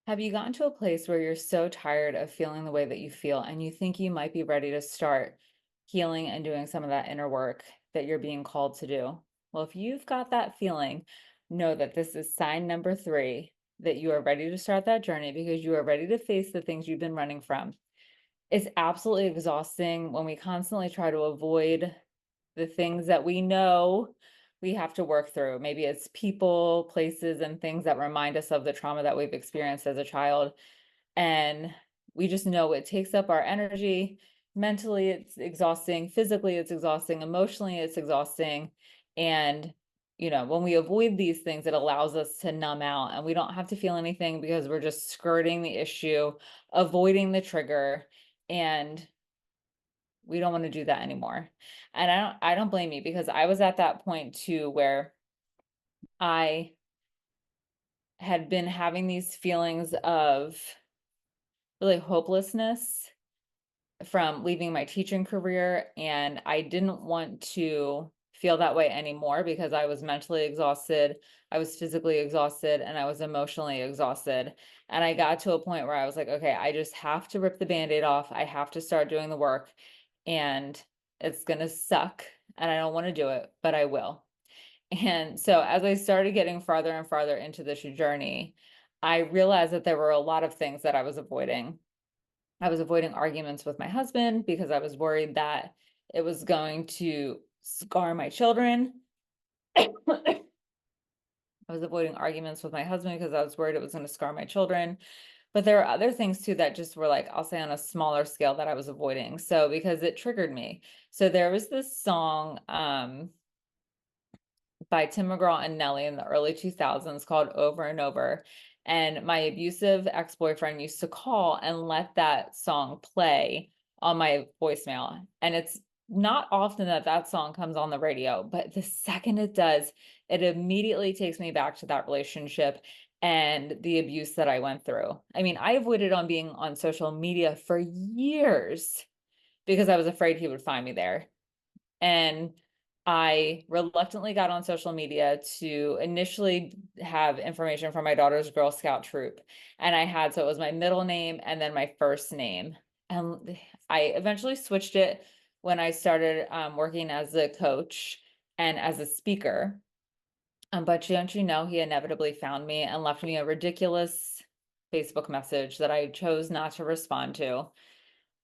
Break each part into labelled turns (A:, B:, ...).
A: Have you gotten to a place where you're so tired of feeling the way that you feel and you think you might be ready to start healing and doing some of that inner work that you're being called to do? Well, if you've got that feeling, know that this is sign number three that you are ready to start that journey because you are ready to face the things you've been running from. It's absolutely exhausting when we constantly try to avoid the things that we know we have to work through. Maybe it's people, places, and things that remind us of the trauma that we've experienced as a child. And we just know it takes up our energy. Mentally, it's exhausting. Physically, it's exhausting. Emotionally, it's exhausting. And, when we avoid these things, it allows us to numb out and we don't have to feel anything because we're just skirting the issue, avoiding the trigger. And we don't want to do that anymore. And I don't blame you because I was at that point too where I had been having these feelings of really hopelessness from leaving my teaching career, and I didn't want to feel that way anymore because I was mentally exhausted, I was physically exhausted, and I was emotionally exhausted. And I got to a point where I was like, okay, I just have to rip the band-aid off. I have to start doing the work, and it's gonna suck, and I don't want to do it, but I will. And so as I started getting farther and farther into this journey, I realized that there were a lot of things that I was avoiding. I was avoiding arguments with my husband because I was worried that it was going to scar my children. I was avoiding arguments with my husband because I was worried it was going to scar my children. But there are other things too that just were like, I'll say on a smaller scale that I was avoiding. So because it triggered me. So there was this song by Tim McGraw and Nelly in the early 2000s called Over and Over. And my abusive ex-boyfriend used to call and let that song play on my voicemail. And it's not often that that song comes on the radio, but the second it does, it immediately takes me back to that relationship and the abuse that I went through. I mean, I avoided on being on social media for years because I was afraid he would find me there. And I reluctantly got on social media to initially have information from my daughter's Girl Scout troop. And so it was my middle name and then my first name. And I eventually switched it when I started working as a coach and as a speaker. But don't you know, he inevitably found me and left me a ridiculous Facebook message that I chose not to respond to.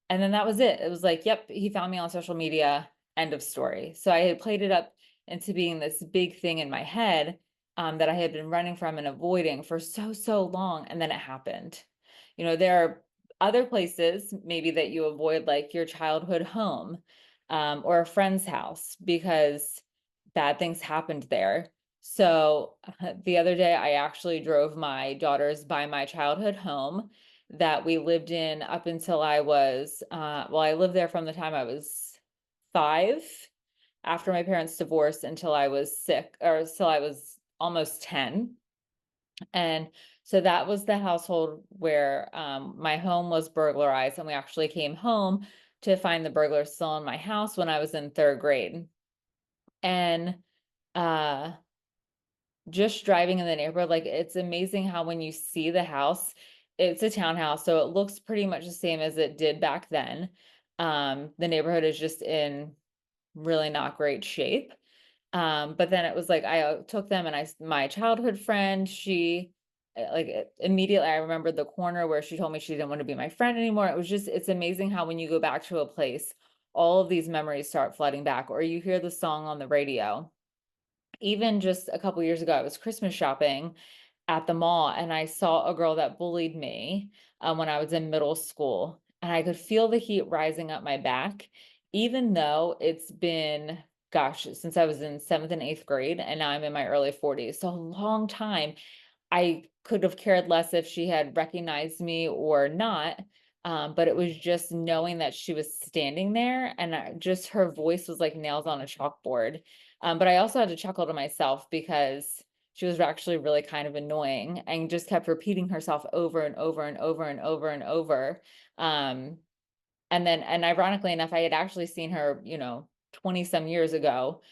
A: And then that was it. It was like, yep, he found me on social media, end of story. So I had played it up into being this big thing in my head that I had been running from and avoiding for so, so long. And then it happened. There are other places maybe that you avoid, like your childhood home or a friend's house, because bad things happened there. So the other day, I actually drove my daughters by my childhood home that we lived in up until I was, I lived there from the time I was 5, after my parents divorced, until I was sick, or till I was almost 10. And so that was the household where my home was burglarized, and we actually came home to find the burglars still in my house when I was in 3rd grade. And uh just driving in the neighborhood, like, it's amazing how when you see the house, it's a townhouse, so it looks pretty much the same as it did back then. The neighborhood is just in really not great shape. But then it was like I took them, and my childhood friend, she immediately I remembered the corner where she told me she didn't want to be my friend anymore. It's amazing how when you go back to a place, all of these memories start flooding back, or you hear the song on the radio. Even just a couple years ago, I was Christmas shopping at the mall and I saw a girl that bullied me when I was in middle school. And I could feel the heat rising up my back, even though it's been, gosh, since I was in 7th and 8th grade, and now I'm in my early 40s. So a long time. I could have cared less if she had recognized me or not. But it was just knowing that she was standing there, and just her voice was like nails on a chalkboard. But I also had to chuckle to myself because she was actually really kind of annoying and just kept repeating herself over and over and over and over and over. Um, and ironically enough, I had actually seen her, 20 some years ago.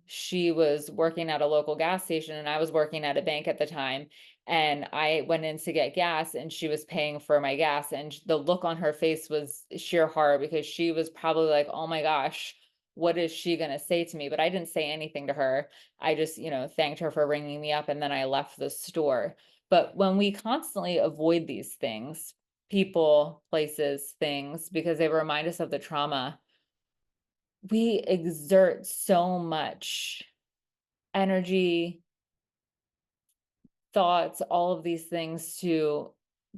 A: She was working at a local gas station and I was working at a bank at the time. And I went in to get gas and she was paying for my gas, and the look on her face was sheer horror because she was probably like, "Oh my gosh, what is she going to say to me?" But I didn't say anything to her. I just, thanked her for ringing me up, and then I left the store. But when we constantly avoid these things, people, places, things, because they remind us of the trauma, we exert so much energy, thoughts, all of these things to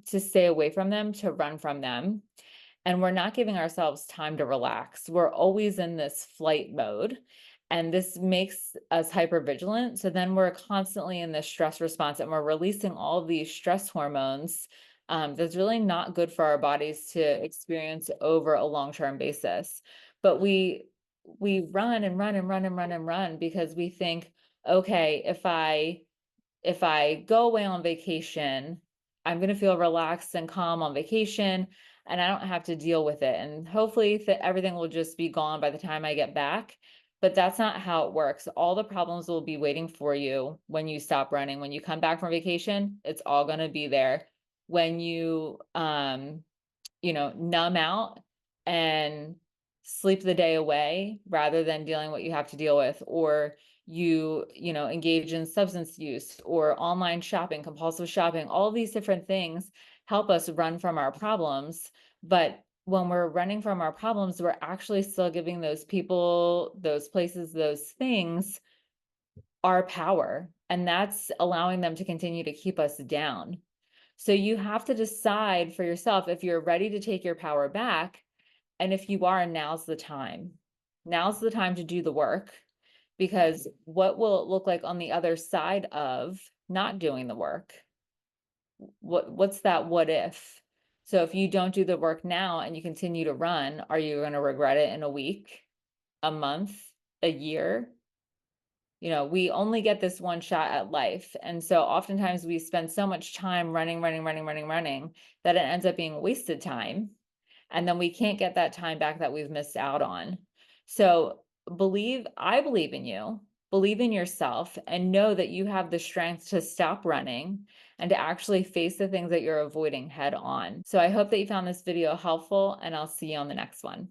A: stay away from them, to run from them. And we're not giving ourselves time to relax. We're always in this flight mode. And this makes us hypervigilant. So then we're constantly in this stress response and we're releasing all of these stress hormones, that's really not good for our bodies to experience over a long-term basis. But we run and run and run and run and run because we think, okay, if I go away on vacation, I'm going to feel relaxed and calm on vacation and I don't have to deal with it. And hopefully everything will just be gone by the time I get back. But that's not how it works. All the problems will be waiting for you when you stop running. When you come back from vacation, it's all going to be there. When numb out and sleep the day away rather than dealing what you have to deal with, or engage in substance use or online shopping, compulsive shopping, all these different things help us run from our problems. But when we're running from our problems, we're actually still giving those people, those places, those things our power. And that's allowing them to continue to keep us down. So you have to decide for yourself if you're ready to take your power back. And if you are, now's the time. Now's the time to do the work, because what will it look like on the other side of not doing the work? What's that what if? So if you don't do the work now and you continue to run, are you going to regret it in a week, a month, a year? We only get this one shot at life. And so oftentimes we spend so much time running, running, running, running, running that it ends up being wasted time. And then we can't get that time back that we've missed out on. So I believe in you, believe in yourself, and know that you have the strength to stop running and to actually face the things that you're avoiding head on. So I hope that you found this video helpful, and I'll see you on the next one.